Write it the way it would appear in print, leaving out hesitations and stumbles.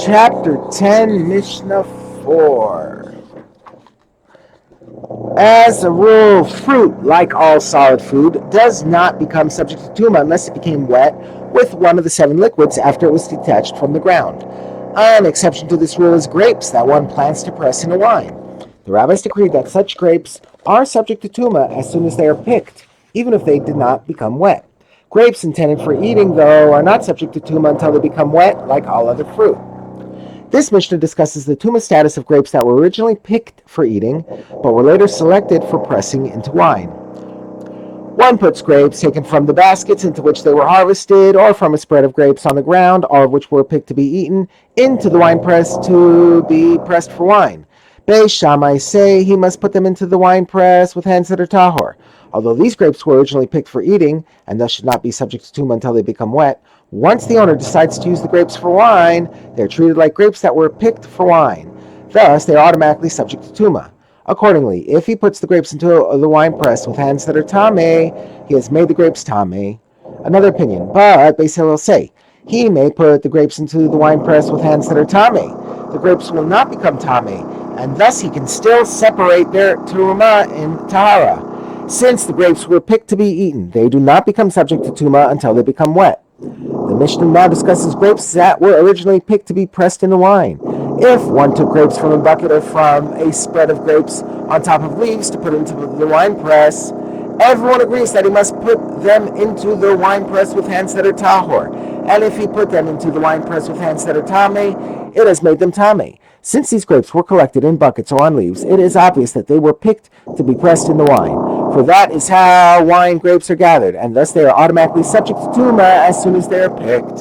Chapter 10, Mishnah 4. As a rule, fruit, like all solid food, does not become subject to tumah unless it became wet with one of the 7 liquids after it was detached from the ground. An exception to this rule is grapes that one plants to press into wine. The rabbis decreed that such grapes are subject to tumah as soon as they are picked, even if they did not become wet. Grapes intended for eating, though, are not subject to tumah until they become wet, like all other fruit. This Mishnah discusses the tumah status of grapes that were originally picked for eating, but were later selected for pressing into wine. One puts grapes taken from the baskets into which they were harvested, or from a spread of grapes on the ground, all of which were picked to be eaten, into the winepress to be pressed for wine. Beis Shammai say he must put them into the winepress with hands that are tahor. Although these grapes were originally picked for eating, and thus should not be subject to tumah until they become wet, once the owner decides to use the grapes for wine, they are treated like grapes that were picked for wine. Thus, they are automatically subject to tumah. Accordingly, if he puts the grapes into the winepress with hands that are tameh, he has made the grapes tameh. Another opinion, but Beis Hillel say, he may put the grapes into the winepress with hands that are tameh. The grapes will not become tameh, and thus he can still separate their terumah in tahara. Since the grapes were picked to be eaten, they do not become subject to tumah until they become wet. The Mishnah now discusses grapes that were originally picked to be pressed into wine. If one took grapes from a bucket or from a spread of grapes on top of leaves to put into the wine press, everyone agrees that he must put them into the wine press with hands that are tahor. And if he put them into the wine press with hands that are tameh, it has made them tameh. Since these grapes were collected in buckets or on leaves, it is obvious that they were picked to be pressed into wine. For that is how wine grapes are gathered, and thus they are automatically subject to tumah as soon as they are picked.